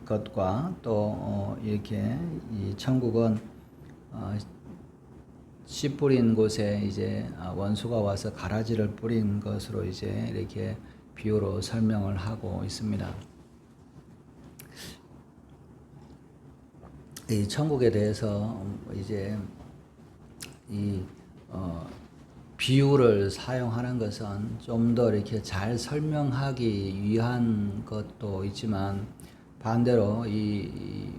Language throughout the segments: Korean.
것과 또 이렇게 이 천국은 씨 뿌린 곳에 이제 원수가 와서 가라지를 뿌린 것으로 이제 이렇게 비유로 설명을 하고 있습니다. 이 천국에 대해서 이제 이 비유를 사용하는 것은 좀 더 이렇게 잘 설명하기 위한 것도 있지만 반대로 이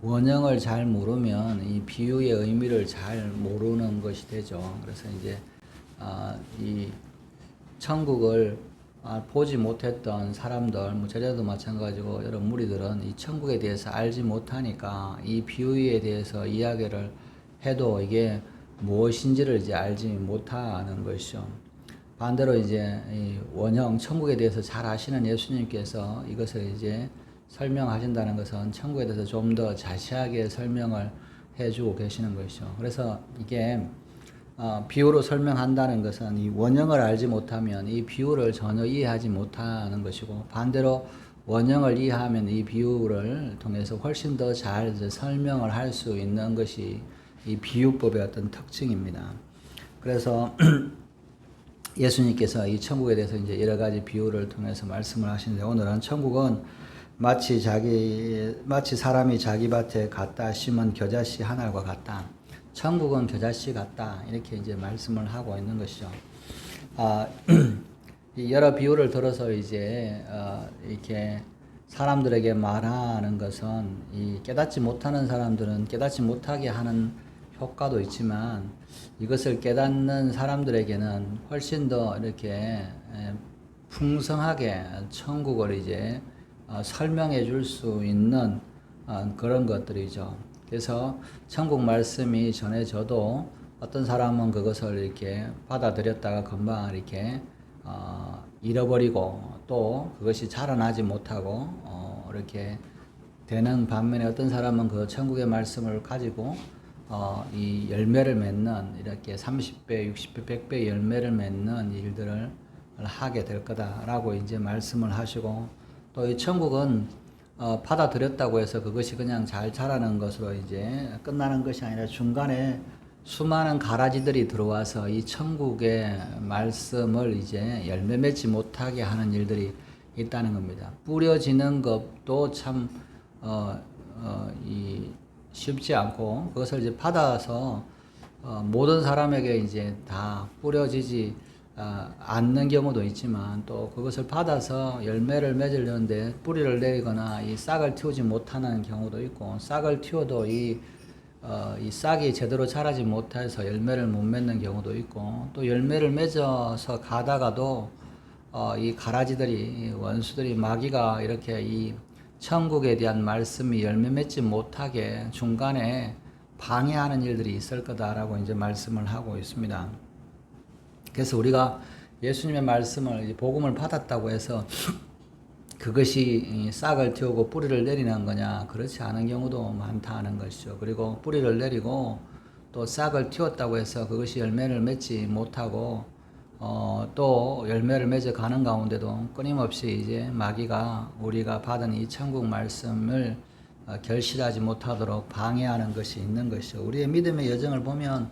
원형을 잘 모르면 이 비유의 의미를 잘 모르는 것이 되죠. 그래서 이제 이 천국을 보지 못했던 사람들, 뭐 저자도 마찬가지고 여러 무리들은 이 천국에 대해서 알지 못하니까 이 비유에 대해서 이야기를 해도 이게 무엇인지를 이제 알지 못하는 것이죠. 반대로 이제 이 원형 천국에 대해서 잘 아시는 예수님께서 이것을 이제 설명하신다는 것은 천국에 대해서 좀 더 자세하게 설명을 해주고 계시는 것이죠. 그래서 이게 비유로 설명한다는 것은 이 원형을 알지 못하면 이 비유를 전혀 이해하지 못하는 것이고, 반대로 원형을 이해하면 이 비유를 통해서 훨씬 더 잘 설명을 할 수 있는 것이 이 비유법의 어떤 특징입니다. 그래서 예수님께서 이 천국에 대해서 이제 여러 가지 비유를 통해서 말씀을 하시는데, 오늘은 천국은 마치 사람이 자기 밭에 갖다 심은 겨자씨 하나과 같다. 천국은 겨자씨 같다. 이렇게 이제 말씀을 하고 있는 것이죠. 여러 비유를 들어서 이제 이렇게 사람들에게 말하는 것은 이 깨닫지 못하는 사람들은 깨닫지 못하게 하는 효과도 있지만, 이것을 깨닫는 사람들에게는 훨씬 더 이렇게 풍성하게 천국을 이제 설명해 줄 수 있는 그런 것들이죠. 그래서 천국 말씀이 전해져도 어떤 사람은 그것을 이렇게 받아들였다가 금방 이렇게 잃어버리고 또 그것이 자라나지 못하고 이렇게 되는 반면에, 어떤 사람은 그 천국의 말씀을 가지고 이 열매를 맺는, 이렇게 30배, 60배, 100배 열매를 맺는 일들을 하게 될 거다라고 이제 말씀을 하시고, 또 이 천국은 받아들였다고 해서 그것이 그냥 잘 자라는 것으로 이제 끝나는 것이 아니라 중간에 수많은 가라지들이 들어와서 이 천국의 말씀을 이제 열매 맺지 못하게 하는 일들이 있다는 겁니다. 뿌려지는 것도 참 쉽지 않고, 그것을 이제 받아서 모든 사람에게 이제 다 뿌려지지 않는 경우도 있지만, 또 그것을 받아서 열매를 맺으려는데 뿌리를 내리거나 이 싹을 틔우지 못하는 경우도 있고, 싹을 틔워도 이 싹이 제대로 자라지 못해서 열매를 못 맺는 경우도 있고, 또 열매를 맺어서 가다가도 이 가라지들이, 원수들이, 마귀가 이렇게 이 천국에 대한 말씀이 열매 맺지 못하게 중간에 방해하는 일들이 있을 거다라고 이제 말씀을 하고 있습니다. 그래서 우리가 예수님의 말씀을, 복음을 받았다고 해서 그것이 싹을 틔우고 뿌리를 내리는 거냐? 그렇지 않은 경우도 많다는 것이죠. 그리고 뿌리를 내리고 또 싹을 틔웠다고 해서 그것이 열매를 맺지 못하고 또 열매를 맺어 가는 가운데도 끊임없이 이제 마귀가 우리가 받은 이 천국 말씀을 결실하지 못하도록 방해하는 것이 있는 것이죠. 우리의 믿음의 여정을 보면,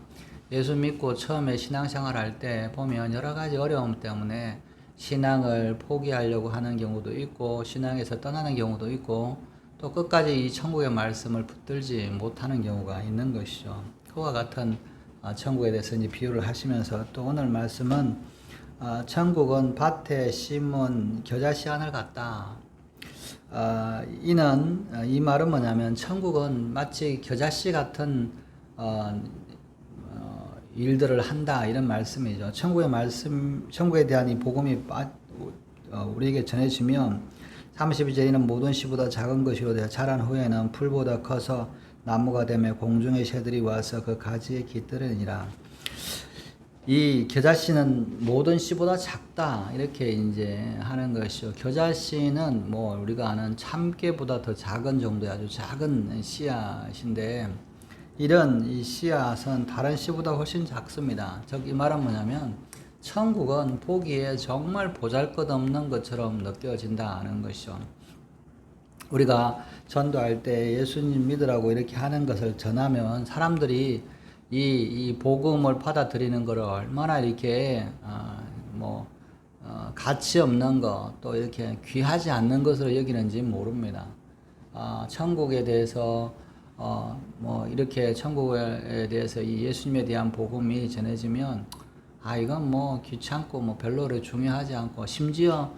예수 믿고 처음에 신앙생활 할 때 보면 여러 가지 어려움 때문에 신앙을 포기하려고 하는 경우도 있고, 신앙에서 떠나는 경우도 있고, 또 끝까지 이 천국의 말씀을 붙들지 못하는 경우가 있는 것이죠. 그와 같은 천국에 대해서 이제 비유를 하시면서, 또 오늘 말씀은 천국은 밭에 심은 겨자씨 하늘 같다. 이 말은 뭐냐면, 천국은 마치 겨자씨 같은 일들을 한다, 이런 말씀이죠. 천국에 대한 이 복음이 우리에게 전해지면 32절에는 모든 씨보다 작은 것이로되 자란 후에는 풀보다 커서 나무가 되며 공중의 새들이 와서 그 가지에 깃들으니라. 이 겨자씨는 모든 씨보다 작다, 이렇게 이제 하는 것이죠. 겨자씨는 뭐 우리가 아는 참깨보다 더 작은 정도의 아주 작은 씨앗인데, 이런 이 씨앗은 다른 씨보다 훨씬 작습니다. 즉 이 말은 뭐냐면, 천국은 보기에 정말 보잘것없는 것처럼 느껴진다는 것이죠. 우리가 전도할 때 예수님 믿으라고 이렇게 하는 것을 전하면 사람들이 이 복음을 받아들이는 것을 얼마나 이렇게 가치 없는 것, 또 이렇게 귀하지 않는 것으로 여기는지 모릅니다. 천국에 대해서 이렇게 천국에 대해서 이 예수님에 대한 복음이 전해지면 이건 귀찮고 별로 중요하지 않고, 심지어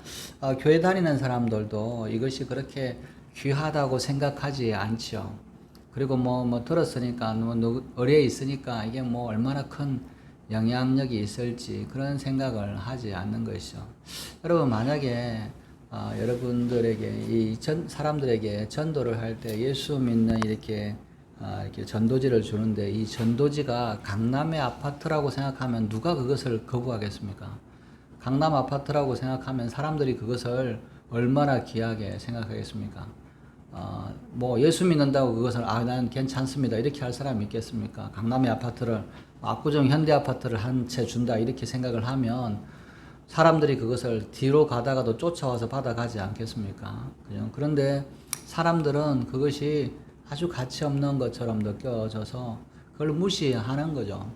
교회 다니는 사람들도 이것이 그렇게 귀하다고 생각하지 않죠. 그리고 들었으니까, 의뢰에 있으니까 이게 얼마나 큰 영향력이 있을지 그런 생각을 하지 않는 것이죠. 여러분, 만약에 여러분들에게 사람들에게 전도를 할 때 예수 믿는 이렇게 전도지를 주는데, 이 전도지가 강남의 아파트라고 생각하면 누가 그것을 거부하겠습니까? 강남 아파트라고 생각하면 사람들이 그것을 얼마나 귀하게 생각하겠습니까? 예수 믿는다고 그것을 난 괜찮습니다 이렇게 할 사람이 있겠습니까? 강남의 아파트를, 압구정 현대 아파트를 한 채 준다 이렇게 생각을 하면 사람들이 그것을 뒤로 가다가도 쫓아와서 받아가지 않겠습니까? 그죠? 그런데 사람들은 그것이 아주 가치 없는 것처럼 느껴져서 그걸 무시하는 거죠.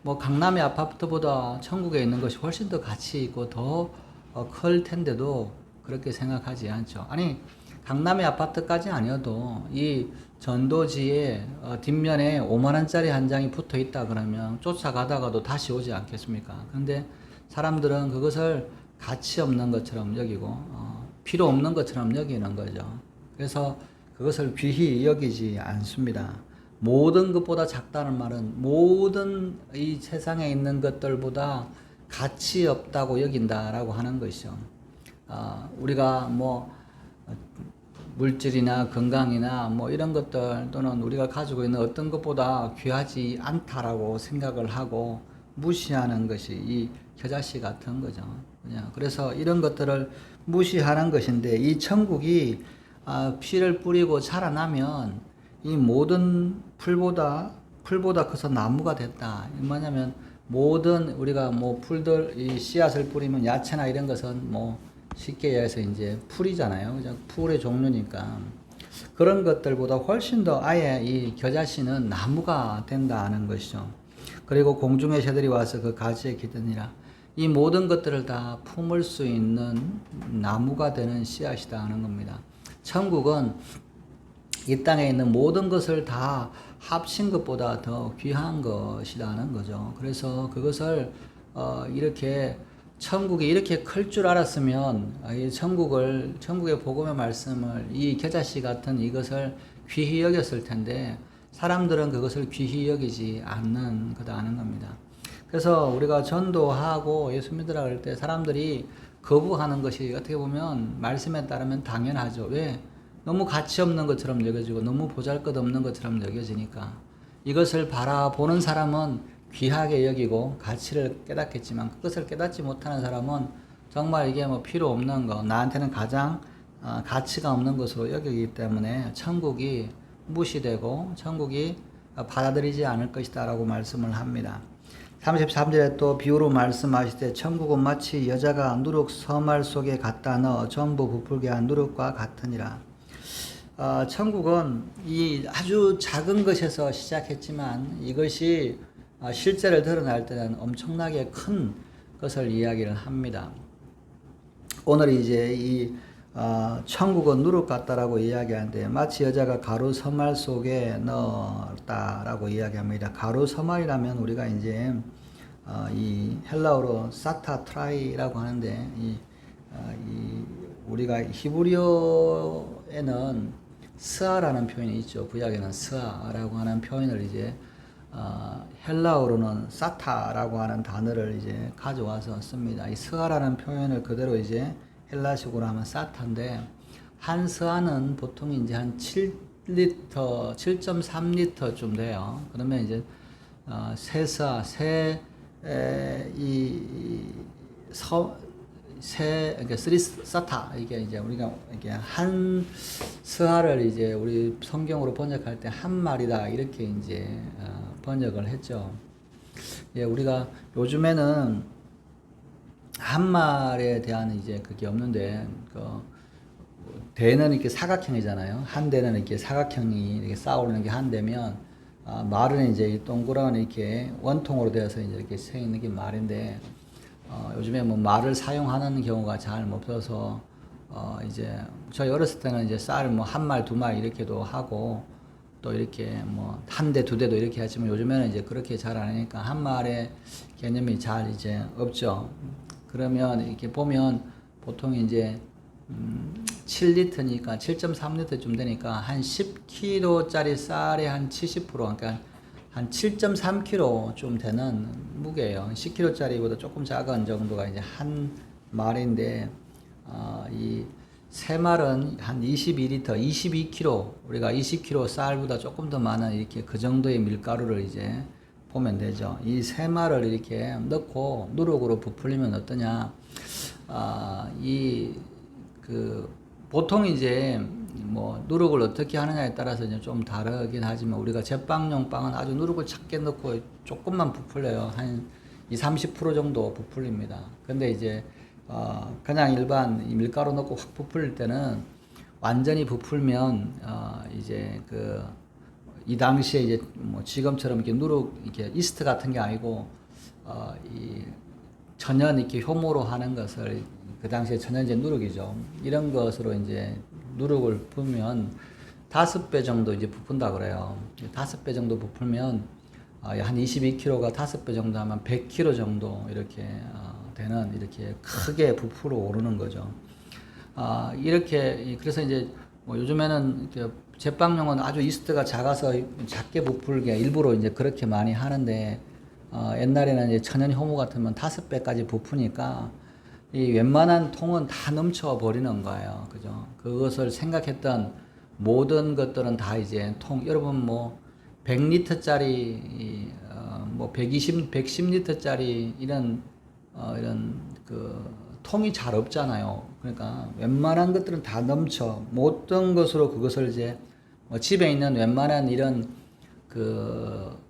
강남의 아파트보다 천국에 있는 것이 훨씬 더 가치 있고 더 클 텐데도 그렇게 생각하지 않죠. 아니, 강남의 아파트까지 아니어도 이 전도지에 뒷면에 5만 원짜리 한 장이 붙어 있다 그러면 쫓아가다가도 다시 오지 않겠습니까? 그런데 사람들은 그것을 가치 없는 것처럼 여기고 필요 없는 것처럼 여기는 거죠. 그래서 그것을 귀히 여기지 않습니다. 모든 것보다 작다는 말은 모든 이 세상에 있는 것들보다 가치 없다고 여긴다라고 하는 것이죠. 우리가 물질이나 건강이나 이런 것들, 또는 우리가 가지고 있는 어떤 것보다 귀하지 않다라고 생각을 하고 무시하는 것이 이 겨자씨 같은 거죠. 그래서 이런 것들을 무시하는 것인데, 이 천국이 피를 뿌리고 자라나면 이 모든 풀보다 커서 나무가 됐다. 뭐냐면 모든 우리가 풀들 이 씨앗을 뿌리면 야채나 이런 것은 쉽게 얘기해서 이제 풀이잖아요. 그죠? 풀의 종류니까. 그런 것들보다 훨씬 더 아예 이 겨자씨는 나무가 된다는 것이죠. 그리고 공중의 새들이 와서 그 가지에 기드니라. 이 모든 것들을 다 품을 수 있는 나무가 되는 씨앗이다 하는 겁니다. 천국은 이 땅에 있는 모든 것을 다 합친 것보다 더 귀한 것이라는 거죠. 그래서 그것을 이렇게 천국이 이렇게 클 줄 알았으면 이 천국의 복음의 말씀을 이 겨자씨 같은 이것을 귀히 여겼을 텐데, 사람들은 그것을 귀히 여기지 않는 거다 하는 겁니다. 그래서 우리가 전도하고 예수 믿으라 할 때 사람들이 거부하는 것이 어떻게 보면 말씀에 따르면 당연하죠. 왜? 너무 가치 없는 것처럼 여겨지고 너무 보잘것없는 것처럼 여겨지니까. 이것을 바라보는 사람은 귀하게 여기고 가치를 깨닫겠지만, 그것을 깨닫지 못하는 사람은 정말 이게 필요 없는 거, 나한테는 가장 가치가 없는 것으로 여기기 때문에 천국이 무시되고 천국이 받아들이지 않을 것이다 라고 말씀을 합니다. 33절에 또 비유로 말씀하실 때 천국은 마치 여자가 누룩 서말 속에 갖다 넣어 전부 부풀게 한 누룩과 같으니라. 천국은 이 아주 작은 것에서 시작했지만 이것이 실제를 드러날 때는 엄청나게 큰 것을 이야기를 합니다. 오늘 이제 이 천국은 누룩 같다라고 이야기하는데, 마치 여자가 가루 서말 속에 넣었다라고 이야기합니다. 가루 서말이라면 우리가 이제 이 헬라어로 사타트라이라고 하는데, 우리가 히브리어에는 스아라는 표현이 있죠. 구약에는 스아라고 하는 표현을 이제 헬라어로는 사타라고 하는 단어를 이제 가져와서 씁니다. 이 스아라는 표현을 그대로 이제 헬라식으로 하면 사타인데, 한 스아는 보통 이제 한 7리터, 7.3리터쯤 돼요. 그러면 이제 세 스아, 그러니까 3사타, 이게 이제 우리가 이게 한 스아를 이제 우리 성경으로 번역할 때 한 마리다 이렇게 이제 번역을 했죠. 예, 우리가 요즘에는 한 말에 대한 이제 그게 없는데, 대는 이렇게 사각형이잖아요. 한 대는 이렇게 사각형이 이렇게 쌓아오르는 게 한 대면, 말은 이제 이 동그란 이렇게 원통으로 되어서 이제 이렇게 서 있는 게 말인데, 요즘에 뭐 말을 사용하는 경우가 잘 없어서, 이제 저희 어렸을 때는 이제 쌀 뭐 한 말, 두 말 이렇게도 하고, 또 이렇게 뭐 한 대, 두 대도 이렇게 하지만 요즘에는 이제 그렇게 잘 안 하니까 한 말의 개념이 잘 이제 없죠. 그러면 이렇게 보면 보통 이제 7리터니까 7.3리터쯤 되니까 한 10kg짜리 쌀의 한 70%, 그러니까 한 7.3kg 좀 되는 무게예요. 10kg짜리보다 조금 작은 정도가 이제 한 말인데, 이 세 말은 한 22리터, 22kg, 우리가 20kg 쌀보다 조금 더 많은 이렇게 그 정도의 밀가루를 이제 보면 되죠. 이 세 말을 이렇게 넣고 누룩으로 부풀리면 어떠냐? 보통 이제 뭐 누룩을 어떻게 하느냐에 따라서 이제 좀 다르긴 하지만 우리가 제빵용 빵은 아주 누룩을 작게 넣고 조금만 부풀려요. 한 20-30% 정도 부풀립니다. 근데 이제 그냥 일반 밀가루 넣고 확 부풀릴 때는 완전히 부풀면 이제 이 당시에 이제 뭐 지금처럼 이렇게 누룩 이렇게 이스트 같은 게 아니고 이 천연 이렇게 효모로 하는 것을, 그 당시에 천연제 누룩이죠. 이런 것으로 이제 누룩을 부으면 5배 정도 이제 부푼다 그래요. 5배 정도 부풀면 한 22kg가 5배 정도 하면 100kg 정도 이렇게 되는, 이렇게 크게 부풀어 오르는 거죠. 이렇게 그래서 이제 뭐 요즘에는 이렇게 제빵용은 아주 이스트가 작아서 작게 부풀게 일부러 이제 그렇게 많이 하는데, 옛날에는 이제 천연 효모 같으면 5배까지 부푸니까 이 웬만한 통은 다 넘쳐 버리는 거예요. 그죠? 그것을 생각했던 모든 것들은 다 이제 여러분 뭐 100리터짜리, 뭐 110리터짜리 이런 통이 잘 없잖아요. 그러니까 웬만한 것들은 다 넘쳐. 모든 것으로 그것을 이제 뭐 집에 있는 웬만한 이런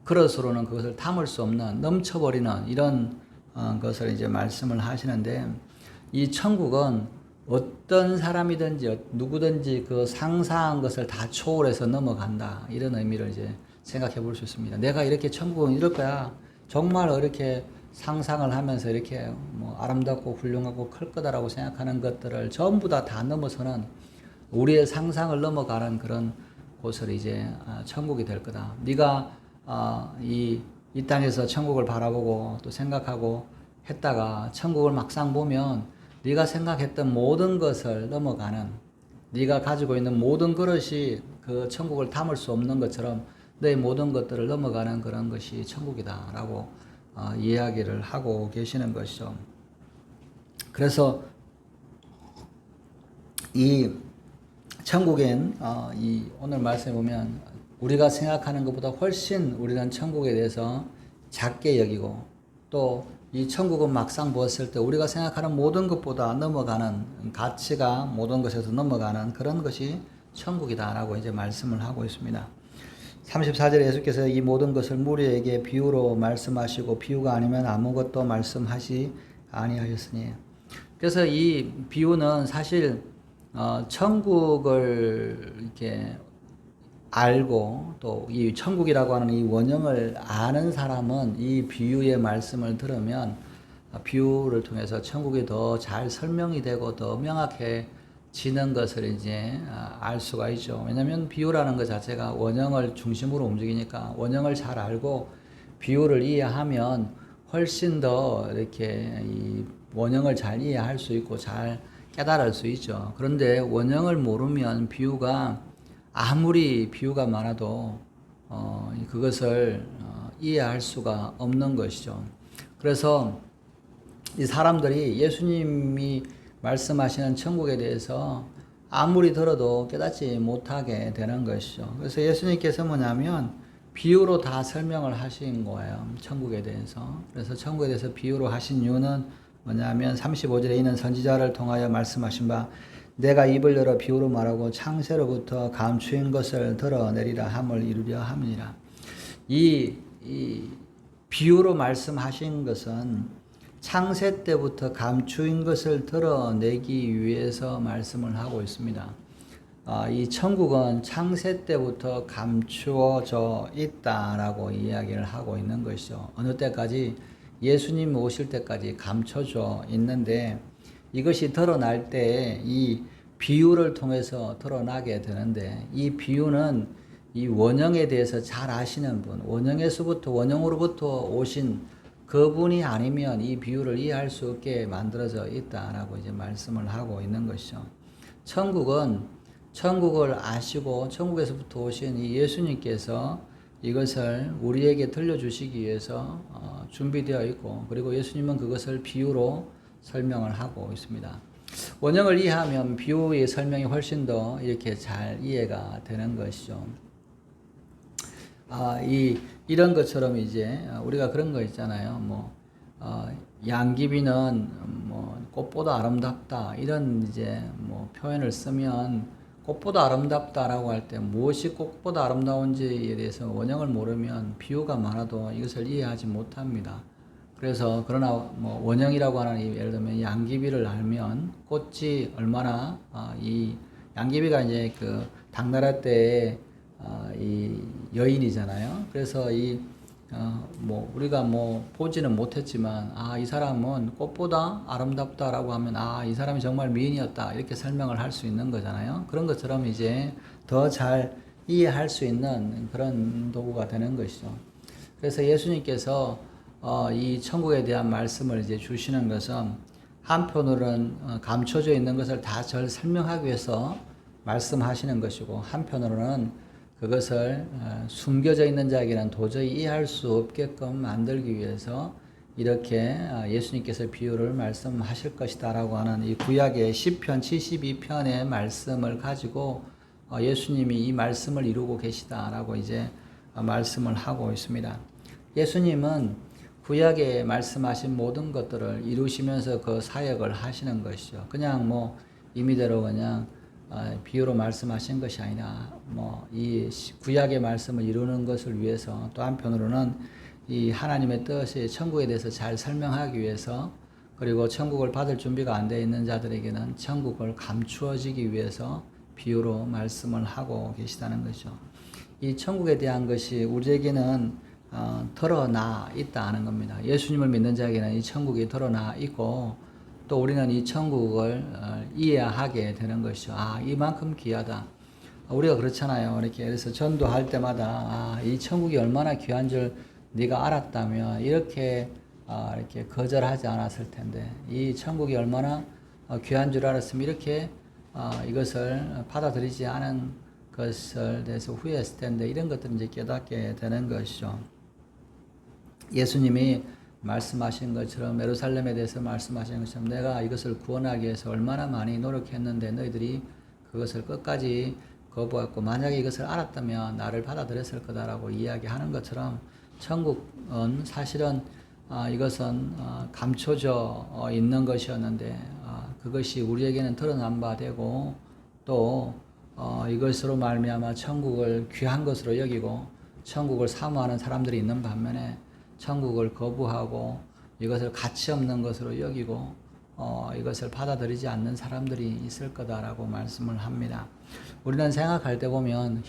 그릇으로는 그것을 담을 수 없는, 넘쳐버리는 이런 것을 이제 말씀을 하시는데, 이 천국은 어떤 사람이든지 누구든지 그 상상한 것을 다 초월해서 넘어간다, 이런 의미를 이제 생각해 볼 수 있습니다. 내가 이렇게 천국은 이럴 거야, 정말 이렇게 상상을 하면서 이렇게 뭐 아름답고 훌륭하고 클 거다라고 생각하는 것들을 전부 다 넘어서는, 우리의 상상을 넘어가는 그런 곳을 이제 천국이 될 거다. 네가 이 땅에서 천국을 바라보고 또 생각하고 했다가 천국을 막상 보면 네가 생각했던 모든 것을 넘어가는, 네가 가지고 있는 모든 그릇이 그 천국을 담을 수 없는 것처럼 내 모든 것들을 넘어가는 그런 것이 천국이다라고 이야기를 하고 계시는 것이죠. 그래서 이 천국엔 이 오늘 말씀에 보면 우리가 생각하는 것보다 훨씬 우리는 천국에 대해서 작게 여기고, 또 이 천국은 막상 보았을 때 우리가 생각하는 모든 것보다 넘어가는, 가치가 모든 것에서 넘어가는 그런 것이 천국이다라고 이제 말씀을 하고 있습니다. 34절에 예수께서 이 모든 것을 무리에게 비유로 말씀하시고 비유가 아니면 아무것도 말씀하시 아니하셨으니. 그래서 이 비유는 사실 천국을 이렇게 알고 또 이 천국이라고 하는 이 원형을 아는 사람은 이 비유의 말씀을 들으면 비유를 통해서 천국이 더 잘 설명이 되고 더 명확해지는 것을 이제 알 수가 있죠. 왜냐하면 비유라는 것 자체가 원형을 중심으로 움직이니까 원형을 잘 알고 비유를 이해하면 훨씬 더 이렇게 이 원형을 잘 이해할 수 있고 잘 깨달을 수 있죠. 그런데 원형을 모르면 아무리 비유가 많아도 그것을 이해할 수가 없는 것이죠. 그래서 이 사람들이 예수님이 말씀하시는 천국에 대해서 아무리 들어도 깨닫지 못하게 되는 것이죠. 그래서 예수님께서 뭐냐면 비유로 다 설명을 하신 거예요. 천국에 대해서. 그래서 천국에 대해서 비유로 하신 이유는 뭐냐면 35절에 있는 선지자를 통하여 말씀하신 바 내가 입을 열어 비유로 말하고 창세로부터 감추인 것을 드러내리라 함을 이루려 함이니라. 이 비유로 말씀하신 것은 창세 때부터 감추인 것을 드러내기 위해서 말씀을 하고 있습니다. 이 천국은 창세 때부터 감추어져 있다라고 이야기를 하고 있는 것이죠. 어느 때까지? 예수님 오실 때까지 감춰져 있는데, 이것이 드러날 때 이 비유를 통해서 드러나게 되는데, 이 비유는 이 원형에 대해서 잘 아시는 분, 원형으로부터 오신 그분이 아니면 이 비유를 이해할 수 없게 만들어져 있다라고 이제 말씀을 하고 있는 것이죠. 천국을 아시고 천국에서부터 오신 이 예수님께서 이것을 우리에게 들려주시기 위해서 준비되어 있고, 그리고 예수님은 그것을 비유로 설명을 하고 있습니다. 원형을 이해하면 비유의 설명이 훨씬 더 이렇게 잘 이해가 되는 것이죠. 이런 것처럼 이제 우리가 그런 거 있잖아요. 양귀비는 꽃보다 아름답다, 이런 이제 표현을 쓰면, 꽃보다 아름답다라고 할 때 무엇이 꽃보다 아름다운지에 대해서 원형을 모르면 비유가 많아도 이것을 이해하지 못합니다. 그래서 그러나 원형이라고 하는, 예를 들면 양귀비를 알면 꽃이 얼마나 이 양귀비가 이제 그 당나라 때의 이 여인이잖아요. 그래서 우리가 보지는 못했지만, 이 사람은 꽃보다 아름답다라고 하면, 이 사람이 정말 미인이었다, 이렇게 설명을 할 수 있는 거잖아요. 그런 것처럼 이제 더 잘 이해할 수 있는 그런 도구가 되는 것이죠. 그래서 예수님께서 이 천국에 대한 말씀을 이제 주시는 것은, 한편으로는 감춰져 있는 것을 다 잘 설명하기 위해서 말씀하시는 것이고, 한편으로는 그것을 숨겨져 있는 자에게는 도저히 이해할 수 없게끔 만들기 위해서 이렇게 예수님께서 비유를 말씀하실 것이다라고 하는 이 구약의 시편 72편의 말씀을 가지고 예수님이 이 말씀을 이루고 계시다라고 이제 말씀을 하고 있습니다. 예수님은 구약에 말씀하신 모든 것들을 이루시면서 그 사역을 하시는 것이죠. 그냥 임의대로 그냥 비유로 말씀하신 것이 아니라 이 구약의 말씀을 이루는 것을 위해서, 또 한편으로는 이 하나님의 뜻이 천국에 대해서 잘 설명하기 위해서, 그리고 천국을 받을 준비가 안 되어 있는 자들에게는 천국을 감추어지기 위해서 비유로 말씀을 하고 계시다는 것이죠. 이 천국에 대한 것이 우리에게는 드러나 있다는 겁니다. 예수님을 믿는 자에게는 이 천국이 드러나 있고, 또 우리는 이 천국을 이해하게 되는 것이죠. 이만큼 귀하다. 우리가 그렇잖아요. 이렇게 그래서 전도할 때마다 이 천국이 얼마나 귀한 줄 네가 알았다면 이렇게 거절하지 않았을 텐데, 이 천국이 얼마나 귀한 줄 알았으면 이렇게 이것을 받아들이지 않은 것을 대해서 후회했을 텐데, 이런 것들을 이제 깨닫게 되는 것이죠. 예수님이 말씀하신 것처럼, 예루살렘에 대해서 말씀하신 것처럼, 내가 이것을 구원하기 위해서 얼마나 많이 노력했는데 너희들이 그것을 끝까지 거부했고, 만약에 이것을 알았다면 나를 받아들였을 거다라고 이야기하는 것처럼, 천국은 사실은 이것은 감춰져 있는 것이었는데, 그것이 우리에게는 드러난 바 되고, 또 이것으로 말미암아 천국을 귀한 것으로 여기고 천국을 사모하는 사람들이 있는 반면에, 천국을 거부하고 이것을 가치 없는 것으로 여기고 이것을 받아들이지 않는 사람들이 있을 거다라고 말씀을 합니다. 우리는 생각할 때 보면,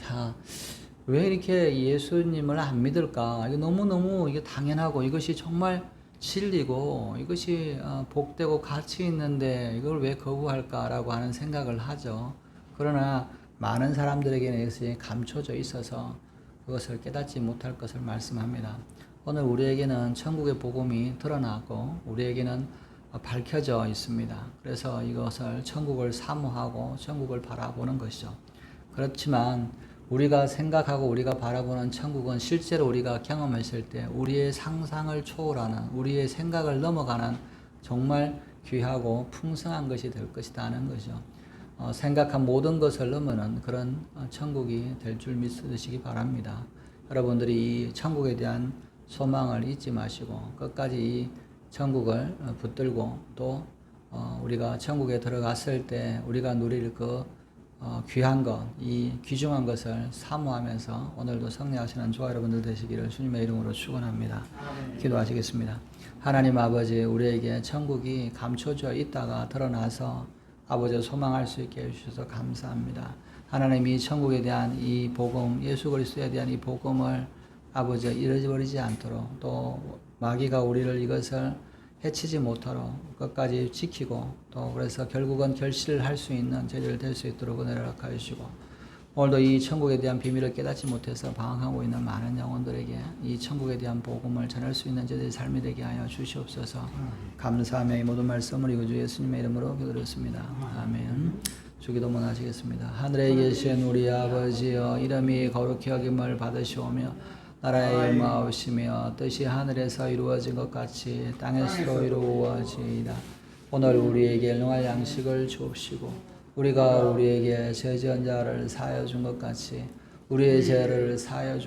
왜 이렇게 예수님을 안 믿을까? 이거 너무너무 이게 당연하고 이것이 정말 진리고 이것이 복되고 가치 있는데 이걸 왜 거부할까라고 하는 생각을 하죠. 그러나 많은 사람들에게는 이것이 감춰져 있어서 그것을 깨닫지 못할 것을 말씀합니다. 오늘 우리에게는 천국의 복음이 드러나고 우리에게는 밝혀져 있습니다. 그래서 이것을 천국을 사모하고 천국을 바라보는 것이죠. 그렇지만 우리가 생각하고 우리가 바라보는 천국은 실제로 우리가 경험했을 때 우리의 상상을 초월하는, 우리의 생각을 넘어가는 정말 귀하고 풍성한 것이 될 것이다 하는 거죠. 생각한 모든 것을 넘어는 그런 천국이 될 줄 믿으시기 바랍니다. 여러분들이 이 천국에 대한 소망을 잊지 마시고 끝까지 이 천국을 붙들고, 또 우리가 천국에 들어갔을 때 우리가 누릴 그 귀한 것, 이 귀중한 것을 사모하면서 오늘도 승리하시는 저와 여러분들 되시기를 주님의 이름으로 축원합니다. 기도하시겠습니다. 하나님 아버지, 우리에게 천국이 감춰져 있다가 드러나서 아버지 소망할 수 있게 해주셔서 감사합니다. 하나님 이 천국에 대한 이 복음, 예수 그리스도에 대한 이 복음을 아버지 잃어버리지 않도록 또 마귀가 우리를 이것을 해치지 못하도록 끝까지 지키고 또 그래서 결국은 결실을 할 수 있는 저희들 될 수 있도록 은혜를 허락하여 주시고 오늘도 이 천국에 대한 비밀을 깨닫지 못해서 방황하고 있는 많은 영혼들에게 이 천국에 대한 복음을 전할 수 있는 저희들의 삶이 되게 하여 주시옵소서. 감사하며 이 모든 말씀을 이구 주 예수님의 이름으로 기도드렸습니다. 아멘. 주기도문 하시겠습니다. 하늘에 계신 우리 아버지여, 이름이 거룩히 여김을 받으시오며 나라의 임하옵시며 뜻이 하늘에서 이루어진 것 같이 땅에서도 이루어지이다. 오늘 우리에게 일용할 양식을 주옵시고 우리가 우리에게 죄 지은 자를 사하여 준 것 같이 우리의 죄를 사하여